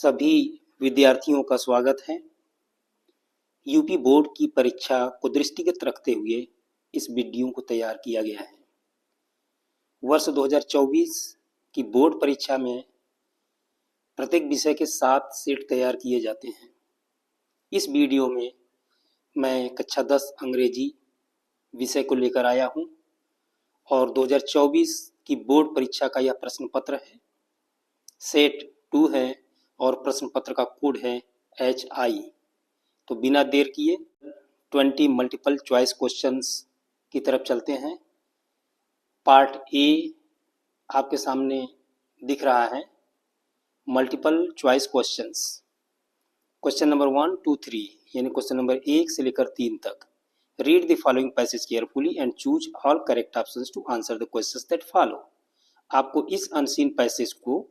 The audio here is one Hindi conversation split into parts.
सभी विद्यार्थियों का स्वागत है। यूपी बोर्ड की परीक्षा को दृष्टिगत रखते हुए इस वीडियो को तैयार किया गया है। वर्ष 2024 की बोर्ड परीक्षा में प्रत्येक विषय के 7 सेट तैयार किए जाते हैं। इस वीडियो में मैं कक्षा 10 अंग्रेजी विषय को लेकर आया हूं और 2024 की बोर्ड परीक्षा का यह प्रश्न पत्र है। सेट 2 है और प्रश्न पत्र का कोड है HI। तो बिना देर किए 20 मल्टीपल चॉइस क्वेश्चंस की तरफ चलते हैं। पार्ट ए आपके सामने दिख रहा है, multiple choice questions. Question number 1 2 3 यानी क्वेश्चन नंबर 1 से लेकर 3 तक। Read the following passage carefully and choose all correct options to answer the questions that follow. आपको इस अनसीन पैसेज को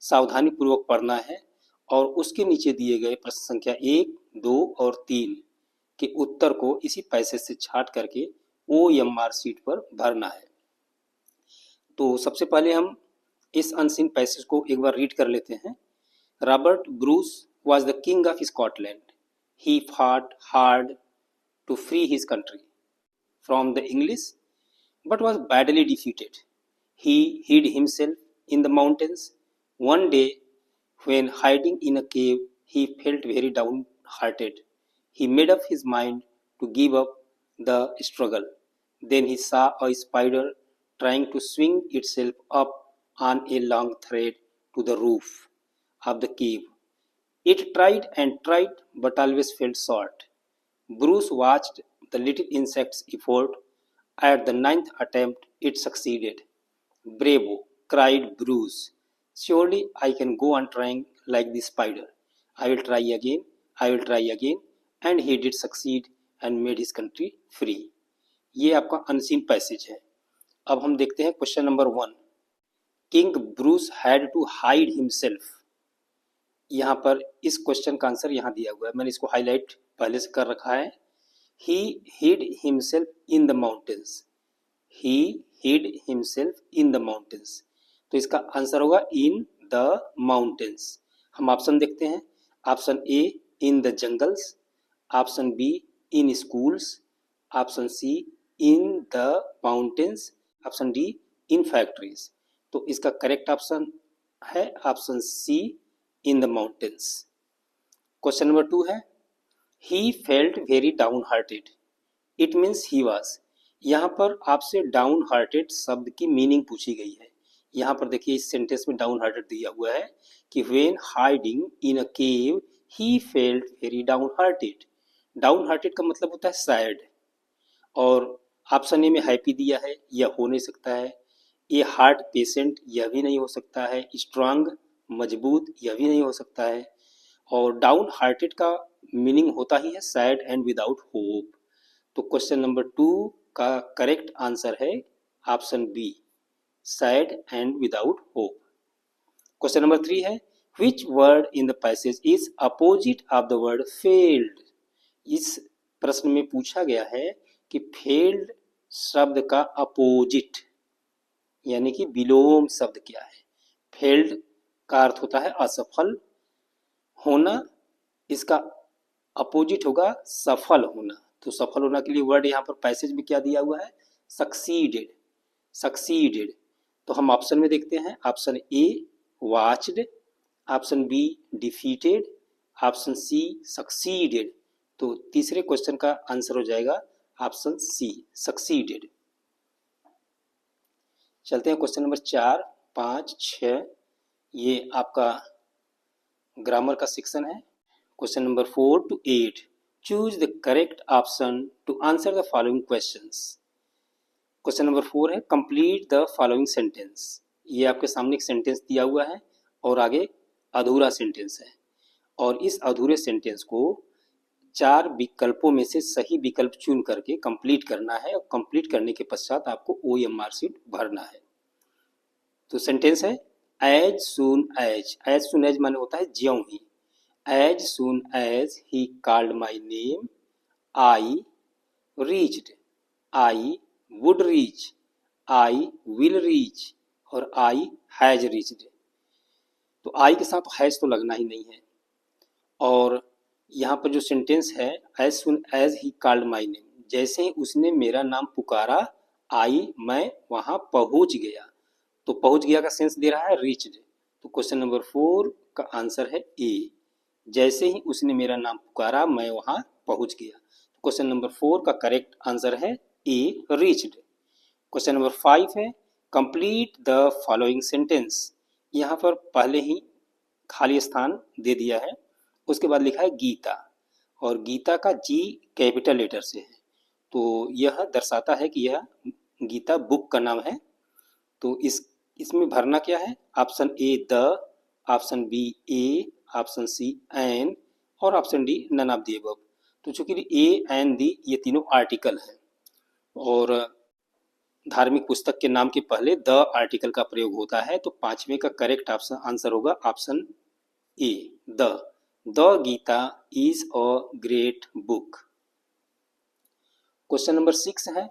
सावधानी पूर्वक पढ़ना है और उसके नीचे दिए गए प्रश्न संख्या 1, 2 और 3 के उत्तर को इसी पैसेज से छांट करके OMR शीट पर भरना है। तो सबसे पहले हम इस अनसीन पैसेज को एक बार रीड कर लेते हैं। Robert Bruce was the king of Scotland. He fought hard to free his country from the English, but was badly defeated. He hid himself in the mountains. One day, when hiding in a cave, he felt very downhearted. He made up his mind to give up the struggle. Then he saw a spider trying to swing itself up on a long thread to the roof of the cave. It tried and tried, but always fell short. Bruce watched the little insect's effort. At the 9th attempt, it succeeded. Bravo, cried Bruce. Surely I can go on trying like the spider. I will try again, I will try again. And he did succeed and made his country free. ये आपका अनसीन पैसेज है। अब हम देखते हैं question number 1। King Bruce had to hide himself. यहाँ पर इस क्वेश्चन का आंसर यहाँ दिया हुआ है, मैंने इसको हाईलाइट पहले से कर रखा है। He hid himself in the mountains. He hid himself in the mountains. तो इसका आंसर होगा इन द माउंटेन्स। हम ऑप्शन देखते हैं। Option A in the jungles, option B in schools, option C in the mountains, option D in factories. तो इसका करेक्ट ऑप्शन है option C in the mountains. Question number 2 है, he felt very downhearted. It means he was. यहाँ पर आपसे डाउन हार्टेड शब्द की मीनिंग पूछी गई है। यहाँ पर देखिए इस सेंटेंस में डाउन हार्टेड दिया हुआ है कि when hiding in a cave he felt very down hearted. Down hearted का मतलब होता है सैड, और ऑप्शन ए में हैप्पी दिया है, यह हो नहीं सकता है। ए हार्ट पेशेंट, यह भी नहीं हो सकता है। स्ट्रांग, मजबूत, यह भी नहीं हो सकता है। और डाउन हार्टेड का मीनिंग होता ही है सैड एंड विदाउट होप। तो क्वेश्चन नंबर 2 का करेक्ट आंसर है option B, sad and without hope. Question number 3 है, which word in the passage is opposite of the word failed. इस प्रश्न में पूछा गया है कि फेल्ड शब्द का अपोजिट यानी कि विलोम शब्द क्या है। फेल्ड का अर्थ होता है असफल होना, इसका अपोजिट होगा सफल होना। तो सफल होना के लिए वर्ड यहाँ पर पैसेज में क्या दिया हुआ है, सक्सीडेड। सक्सीडेड। तो हम ऑप्शन में देखते हैं। Option A watched, option B defeated, option C succeeded. तो तीसरे क्वेश्चन का आंसर हो जाएगा ऑप्शन सी, सक्सीडेड। चलते हैं क्वेश्चन नंबर 4, 5, 6। ये आपका ग्रामर का सेक्शन है। Question number 4 to 8, choose the correct option to answer the following questions. Question number 4 है, कंप्लीट द फॉलोइंग सेंटेंस। ये आपके सामने एक सेंटेंस दिया हुआ है और आगे अधूरा सेंटेंस है, और इस अधूरे सेंटेंस को 4 विकल्पों में से सही विकल्प चुन करके कंप्लीट करना है, और कंप्लीट करने के पश्चात आपको OMR शीट भरना है। तो सेंटेंस है, एज सुन एज माने होता है ज्यों ही। As soon as he called my name I reached, I would reach, I will reach और आई हैज रीच्ड। तो आई के साथ हैज तो लगना ही नहीं है। और यहाँ पर जो सेंटेंस है, as soon as he called my name, जैसे ही उसने मेरा नाम पुकारा, आई मैं वहाँ पहुँच गया। तो पहुँच गया का सेंस दे रहा है रीच्ड। तो क्वेश्चन नंबर 4 का आंसर है ए, जैसे ही उसने मेरा नाम पुकारा मैं वहाँ पहुँच गया। तो क्वेश्चन नंबर 4 का करेक्ट आंसर है ए, रीच्ड। क्वेश्चन नंबर 5 है कंप्लीट द फॉलोइंग सेंटेंस। यहाँ पर पहले ही खाली स्थान दे दिया है, उसके बाद लिखा है गीता, और गीता का जी कैपिटल लेटर से है, तो यह दर्शाता है कि यह गीता बुक का नाम है। तो इसमें भरना क्या है, option A the, option B a, option C an, और option D none of the above. तो चूंकि ए एन दी ये तीनों आर्टिकल हैं, और धार्मिक पुस्तक के नाम के पहले द आर्टिकल का प्रयोग होता है, तो पांचवें का करेक्ट ऑप्शन आंसर होगा option A the Gita is a great book. Question number 6 है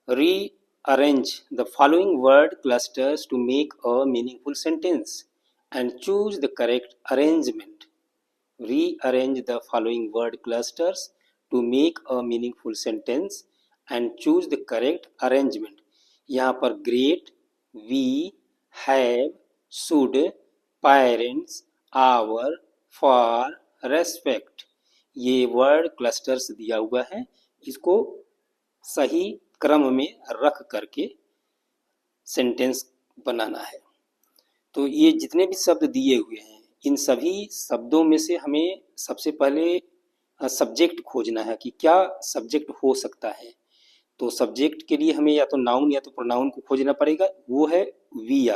rearrange the following word clusters to make a meaningful sentence and choose the correct arrangement. Rearrange the following word clusters to make a meaningful sentence and choose the correct arrangement. यहाँ पर great, we, have, should, parents, our, for, respect, ये वर्ड क्लस्टर्स दिया हुआ है, इसको सही क्रम में रख करके सेंटेंस बनाना है। तो ये जितने भी शब्द दिए हुए हैं, इन सभी शब्दों में से हमें सबसे पहले सब्जेक्ट खोजना है कि क्या सब्जेक्ट हो सकता है। तो सब्जेक्ट के लिए हमें या तो नाउन या तो प्रोनाउन को खोजना पड़ेगा, वो है वी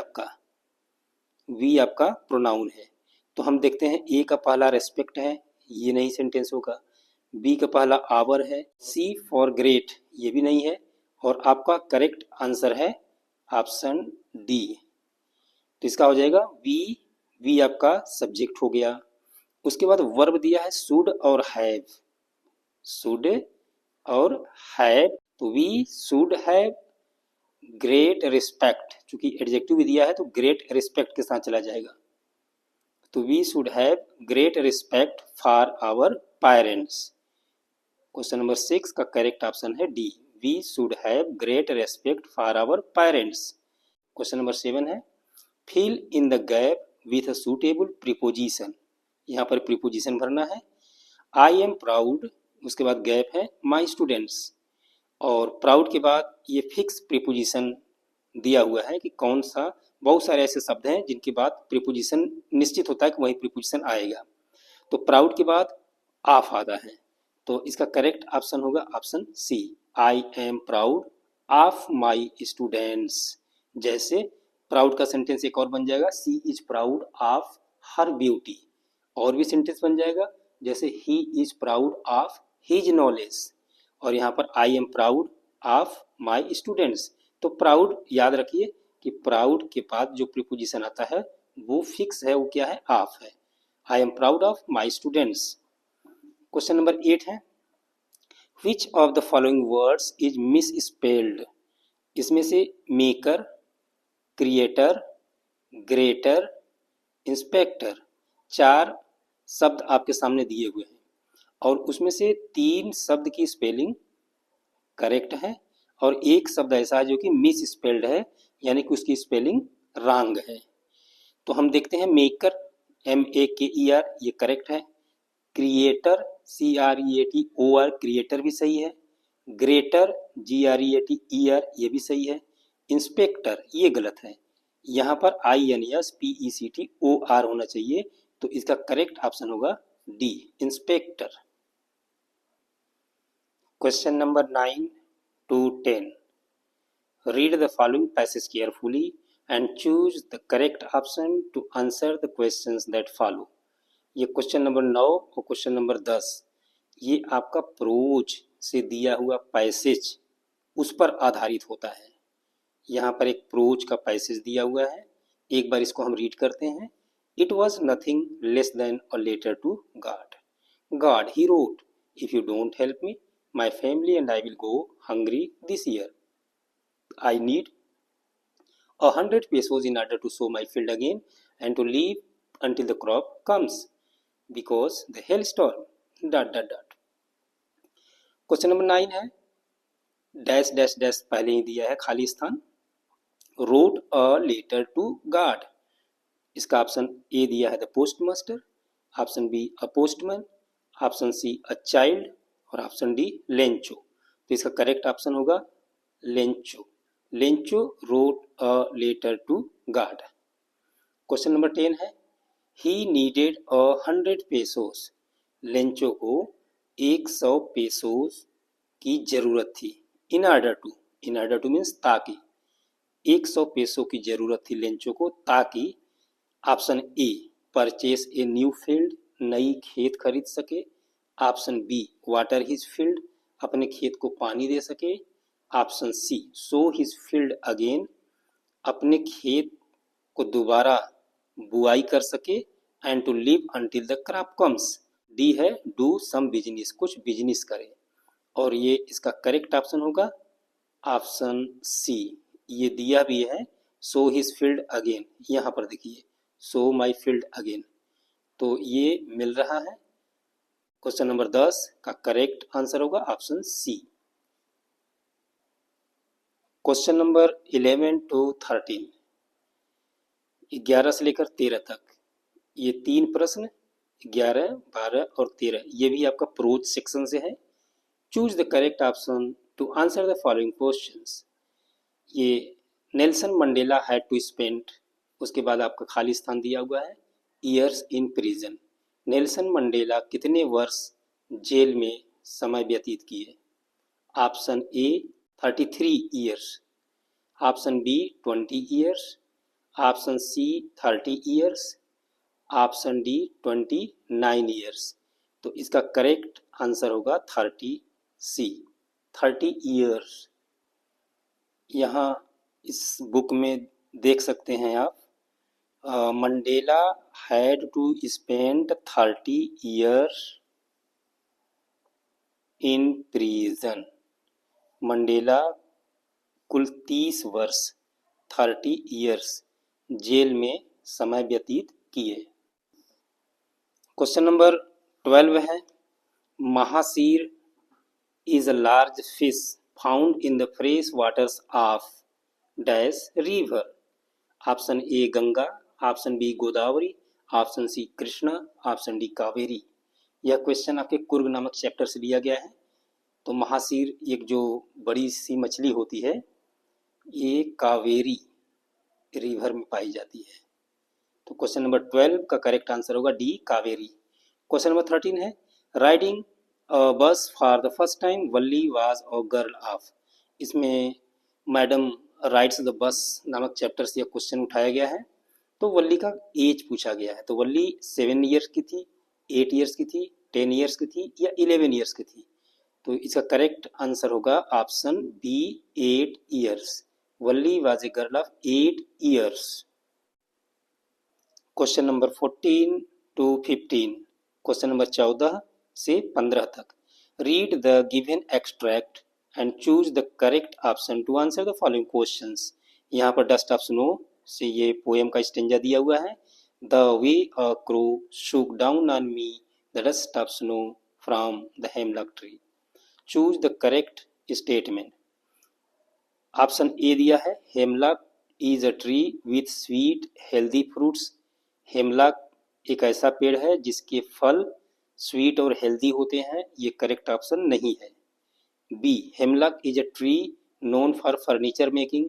आपका प्रोनाउन है। तो हम देखते हैं ए का पहला रेस्पेक्ट है, ये नहीं सेंटेंस होगा। बी का पहला आवर है, सी फॉर ग्रेट ये भी नहीं है, और आपका करेक्ट आंसर है ऑप्शन डी। तो इसका हो जाएगा वी आपका सब्जेक्ट हो गया। उसके बाद वर्ब दिया है शुड और हैव, तो we should have great respect, चूंकि एडजेक्टिव भी दिया है तो ग्रेट रिस्पेक्ट के साथ चला जाएगा। तो we should have great respect for our parents. Question number 6 का करेक्ट ऑप्शन है D, we should have great respect for our parents. Question number 7 है fill in the gap with a suitable preposition. यहाँ पर प्रीपोजिशन भरना है। आई एम प्राउड, उसके बाद गैप है माई स्टूडेंट्स, और प्राउड के बाद ये फिक्स प्रीपोजिशन दिया हुआ है कि कौन सा, बहुत सारे ऐसे शब्द हैं जिनके बाद प्रीपोजिशन निश्चित होता है कि वही प्रीपोजिशन आएगा। तो प्राउड के बाद ऑफ आता है, तो इसका करेक्ट ऑप्शन होगा option C, I am proud of my students. जैसे प्राउड का सेंटेंस एक और बन जाएगा, she is proud of her beauty, और भी सेंटेंस बन जाएगा जैसे he is proud of his knowledge, और यहाँ पर I am proud of my students. तो प्राउड याद रखिए कि प्राउड के बाद जो प्रीपोजिशन आता है वो फिक्स है, वो क्या है, ऑफ है। आई am proud of my students. Question number 8 है which of the following words is miss spelled. इसमें से मेकर, क्रिएटर, ग्रेटर, इंस्पेक्टर, 4 शब्द आपके सामने दिए हुए हैं, और उसमें से 3 शब्द की स्पेलिंग करेक्ट है, और एक शब्द ऐसा है जो कि मिस स्पेल्ड है, यानी कि उसकी स्पेलिंग रॉन्ग है। तो हम देखते हैं मेकर, MAKER, ये करेक्ट है। क्रिएटर, CREATOR, क्रिएटर भी सही है। ग्रेटर, GREATER, ये भी सही है। इंस्पेक्टर ये गलत है, यहाँ पर INSPECTOR होना चाहिए, तो इसका करेक्ट ऑप्शन होगा D, inspector. Question number 9 to 10, read the following passage carefully and choose the correct option to answer the questions that follow। ये क्वेश्चन नंबर 9 और क्वेश्चन नंबर 10 ये आपका प्रोज से दिया हुआ पैसेज उस पर आधारित होता है। यहाँ पर एक प्रोज का पैसेज दिया हुआ है, एक बार इसको हम रीड करते हैं। It was nothing less than a letter to God he wrote, if you don't help me my family and I will go hungry this year, I need 100 pesos in order to sow my field again, and to leave until the crop comes because the hailstorm dot dot dot. Question number 9 है डैश डैश डैश पहले ही दिया है खाली स्थान wrote a letter to God. इसका ऑप्शन ए दिया है the postmaster, option B a postman, option C a child और ऑप्शन डी लेंचो। तो इसका करेक्ट ऑप्शन होगा Lencho. Lencho wrote a letter to God. Question number 10 है ही नीडेड 100 पेसोस। लेंचो को 100 पेसोस की जरूरत थी। इन ऑर्डर टू मीन्स ताकि 100 पेसो की जरूरत थी लेंचो को ताकि option A purchase a new field नई खेत खरीद सके, option B water his field अपने खेत को पानी दे सके, option C sow his field again अपने खेत को दोबारा बुआई कर सके and to live until the crop comes. D है डू सम बिजनेस कुछ बिजनेस करे और ये इसका करेक्ट ऑप्शन होगा ऑप्शन सी। ये दिया भी है सो हिज फील्ड अगेन, यहाँ पर देखिए सो माई फील्ड अगेन, तो ये मिल रहा है। क्वेश्चन नंबर 10 का करेक्ट आंसर होगा option C. Question number 11 to 13, 11 से लेकर 13 तक ये 3 प्रश्न 11, 12 और 13 ये भी आपका प्रोज सेक्शन से है। Choose the correct option to answer the following questions. ये Nelson Mandela had to spend, उसके बाद आपका खाली स्थान दिया हुआ है years in prison. Nelson Mandela कितने वर्ष जेल में समय व्यतीत किए? Option A 33 years, option B 20 years, option C 30 years, option D 29 years. तो इसका करेक्ट आंसर होगा 30 सी 30 ईयर्स। यहाँ इस बुक में देख सकते हैं आप Mandela had to spend 30 years in prison. Mandela कुल 30 वर्ष 30 ईयर्स जेल में समय व्यतीत किए। क्वेश्चन नंबर 12 है mahseer is a large fish found in the fresh waters of dash river. Option A Ganga, option B Godavari, option C Krishna, option D Kaveri. यह क्वेश्चन आपके कुर्ग नामक चैप्टर से लिया गया है। तो महासीर एक जो बड़ी सी मछली होती है ये कावेरी रिवर में पाई जाती है। तो क्वेश्चन नंबर 12 का करेक्ट आंसर होगा डी कावेरी। क्वेश्चन नंबर 13 है राइडिंग बस for the first time Valli was a girl of. इसमें मैडम राइड्स द बस नामक चैप्टर से यह क्वेश्चन उठाया गया है। तो वल्ली का एज पूछा गया है। तो वल्ली 7 ईयर्स की थी, 8 ईयर्स की थी, 10 ईयर्स की थी या 11 ईयर्स की थी। तो इसका करेक्ट आंसर होगा option B 8 years. Valli was a girl of 8 years. Question number 14 to 15, question number 14 से 15 तक read the given extract and choose the correct option to answer the following questions. यहाँ पर डस्ट ऑफ स्नो से ये पोएम का स्टेंजा दिया हुआ है। The way a crow shook down on me the dust of snow from the hemlock tree. Choose the correct statement. Option A दिया है hemlock is a tree with sweet healthy fruits. Hemlock एक ऐसा पेड़ है जिसके फल स्वीट और हेल्दी होते हैं, ये करेक्ट ऑप्शन नहीं है। B hemlock is a tree known for furniture making.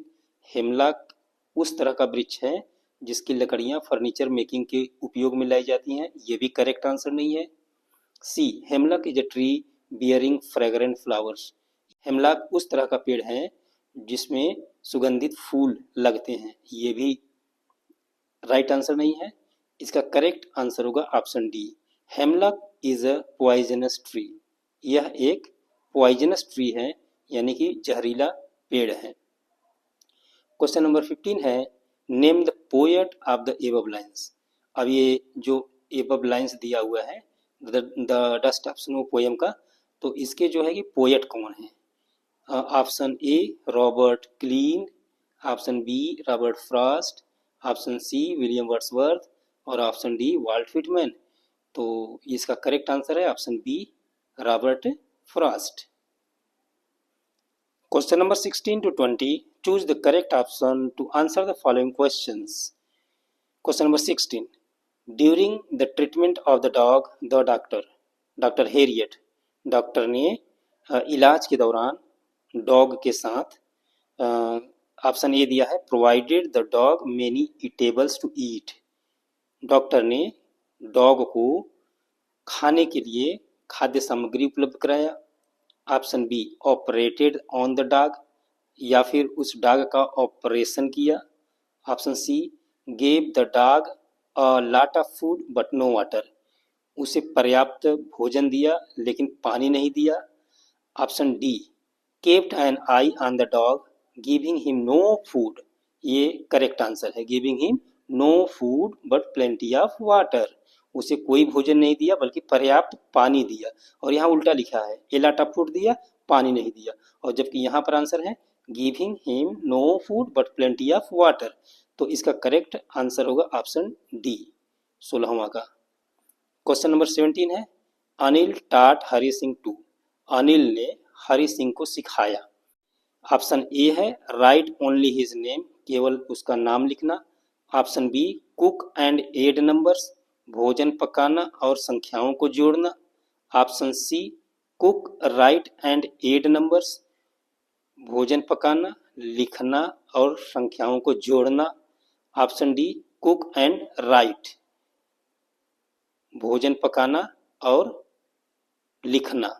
Hemlock उस तरह का वृक्ष है जिसकी लकड़ियां फर्नीचर मेकिंग के उपयोग में लाई जाती हैं, ये भी करेक्ट आंसर नहीं है। C hemlock is a tree bearing fragrant flowers. Hemlock उस तरह का पेड़ है जिसमें सुगंधित फूल लगते हैं, ये भी राइट आंसर नहीं है। इसका करेक्ट आंसर होगा option D hemlock is a poisonous tree. यह एक पॉइजनस ट्री है यानी कि जहरीला पेड़ है। क्वेश्चन नंबर 15 है name the poet of the above lines. अब ये जो एबव लाइन्स दिया हुआ है the dust of snow poem का, तो इसके जो है कि पोएट कौन है? Option A Robert Clean, option B Robert Frost, option C William Wordsworth और ऑप्शन डी वाल्ट व्हिटमैन। तो इसका करेक्ट आंसर है option B Robert Frost. Question number 16 to 20. Choose the correct option to answer the following questions. Question number 16. During the treatment of the dog, the doctor Harriet, doctor ने इलाज के दौरान डॉग के साथ ऑप्शन ए दिया है provided the dog many eatables to eat. Doctor ने डॉग को खाने के लिए खाद्य सामग्री उपलब्ध कराया। Option B operated on the dog, या फिर उस डॉग का ऑपरेशन किया। Option C gave the dog a lot of food but no water, उसे पर्याप्त भोजन दिया लेकिन पानी नहीं दिया। Option D kept an eye on the dog giving him no food, ये करेक्ट आंसर है, giving him no food but plenty of water, उसे कोई भोजन नहीं दिया बल्कि पर्याप्त पानी दिया। और यहाँ उल्टा लिखा है ए लॉट ऑफ फूड दिया, पानी नहीं दिया, और जबकि यहाँ पर आंसर है giving him no food but plenty of water. तो इसका करेक्ट आंसर होगा ऑप्शन डी 16वां का। क्वेश्चन नंबर 17 है अनिल टाट हरि सिंह टू, अनिल ने हरि सिंह को सिखाया। ऑप्शन ए है राइट ओनली हिज नेम, केवल उसका नाम लिखना। Option B cook and add numbers, भोजन पकाना और संख्याओं को जोड़ना। Option C cook write and add numbers, भोजन पकाना, लिखना और संख्याओं को जोड़ना। Option D cook and write, भोजन पकाना और लिखना।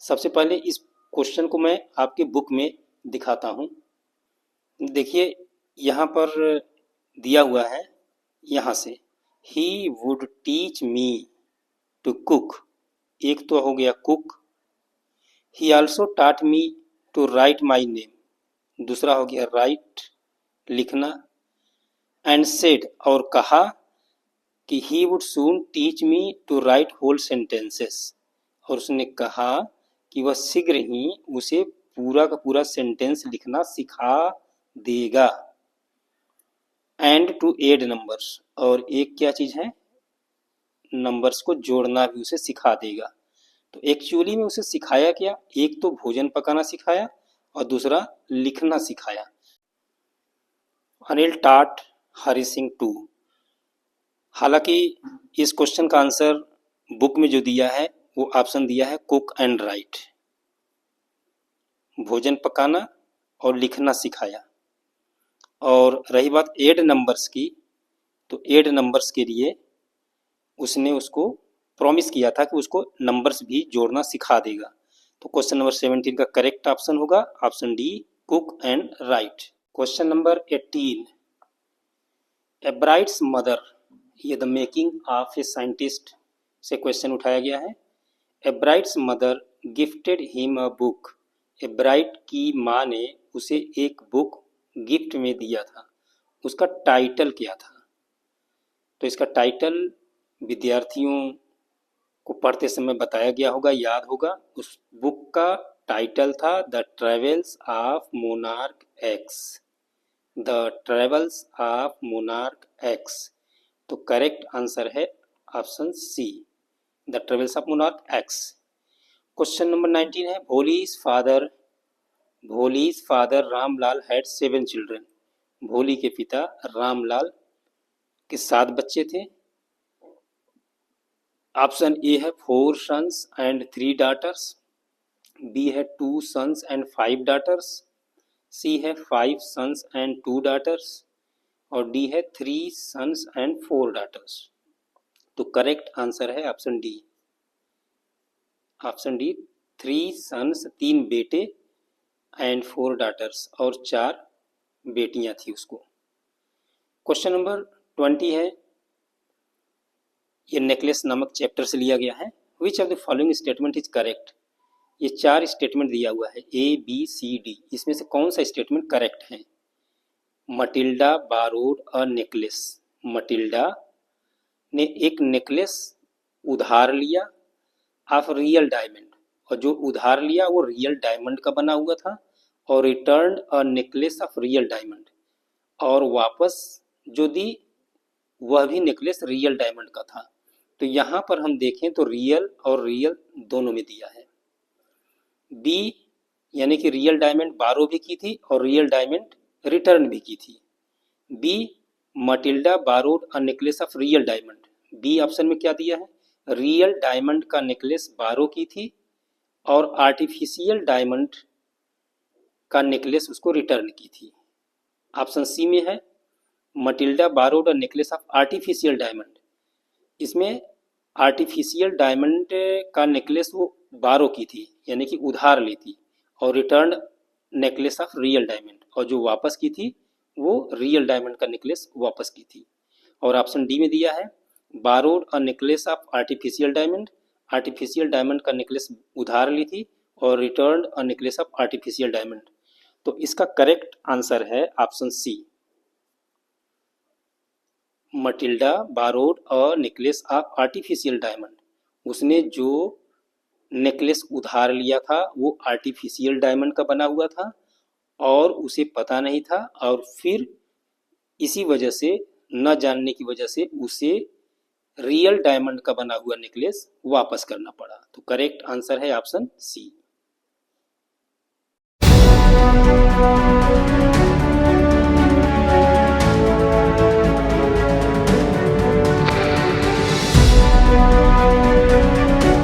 सबसे पहले इस क्वेश्चन को मैं आपके बुक में दिखाता हूँ। देखिए यहाँ पर दिया हुआ है, यहाँ से He would teach me to cook, एक तो हो गया cook. He also taught me to write my name, दूसरा हो गया राइट लिखना। एंड said, और कहा कि he would soon teach me to write whole sentences, और उसने कहा कि वह शीघ्र ही उसे पूरा का पूरा सेंटेंस लिखना सिखा देगा। एंड टू एड नंबर्स, और एक क्या चीज है, नंबर्स को जोड़ना भी उसे सिखा देगा। तो एक्चुअली में उसे सिखाया क्या, एक तो भोजन पकाना सिखाया और दूसरा लिखना सिखाया। अनिल टाट हरि सिंह टू, हालांकि इस क्वेश्चन का आंसर बुक में जो दिया है वो ऑप्शन दिया है कुक एंड राइट, भोजन पकाना और लिखना सिखाया। और रही बात एड नंबर्स की, तो एड नंबर्स के लिए उसने उसको प्रॉमिस किया था कि उसको नंबर्स भी जोड़ना सिखा देगा। तो क्वेश्चन नंबर 17 का करेक्ट ऑप्शन होगा option D cook and write. Question number 18 Ebright's mother, ये the making of a scientist से क्वेश्चन उठाया गया है। Ebright's mother gifted him a book, Ebright की माँ ने उसे एक बुक गिफ्ट में दिया था, उसका टाइटल क्या था। तो इसका टाइटल विद्यार्थियों को पढ़ते समय बताया गया होगा, याद होगा। उस बुक का टाइटल था the travels of monarch x, the travels of monarch x. तो करेक्ट आंसर है option see the travels of monarch x. Question number 19 है Bholi's father Ramlal had 7 children, भोली के पिता रामलाल के 7 बच्चे थे। ऑप्शन ए है 4 सन्स एंड 3 डॉटर्स, बी है 2 सन्स एंड 5 डॉटर्स, सी है 5 सन्स एंड 2 डॉटर्स, और डी है 3 सन्स एंड 4 डॉटर्स। तो करेक्ट आंसर है ऑप्शन डी 3 सन्स, 3 बेटे एंड 4 डॉटर्स, और 4 बेटियां थी उसको। क्वेश्चन नंबर 20 है, ये नेकलेस नामक चैप्टर से लिया गया है। Which of the following statement is correct, ये 4 स्टेटमेंट दिया हुआ है ए बी सी डी, इसमें से कौन सा स्टेटमेंट करेक्ट है। Matilda borrowed a necklace, Matilda ने एक नेकलेस उधार लिया ऑफ रियल डायमंड, और जो उधार लिया वो रियल डायमंड का बना हुआ था। और return a necklace of real diamond, और वापस जो दी वह भी नेकलेस रियल डायमंड का था। तो यहाँ पर हम देखें तो रियल और रियल दोनों में दिया है। बी यानी कि रियल डायमंड बारो भी की थी और रियल डायमंड रिटर्न भी की थी। B Matilda borrowed a necklace of real diamond. B option में क्या दिया है, रियल डायमंड का नेकलेस बारो की थी और आर्टिफिशियल डायमंड का नेकलेस उसको रिटर्न की थी। ऑप्शन सी में है Matilda borrowed a necklace of artificial diamond. इसमें आर्टिफिशियल डायमंड का नेकलेस वो बारो की थी यानी कि उधार ली थी, और return necklace of real diamond, और जो वापस की थी वो रियल डायमंड का नेकलेस वापस की थी। और ऑप्शन डी में दिया है borrowed a necklace of artificial diamond. Artificial diamond का नेकलेस उधार ली थी और return a necklace of artificial diamond. तो इसका करेक्ट आंसर है option C, Matilda borrowed a necklace of artificial diamond. उसने जो नेकलेस उधार लिया था वो आर्टिफिशियल डायमंड का बना हुआ था और उसे पता नहीं था, और फिर इसी वजह से, न जानने की वजह से उसे रियल डायमंड का बना हुआ नेकलेस वापस करना पड़ा। तो करेक्ट आंसर है ऑप्शन सी।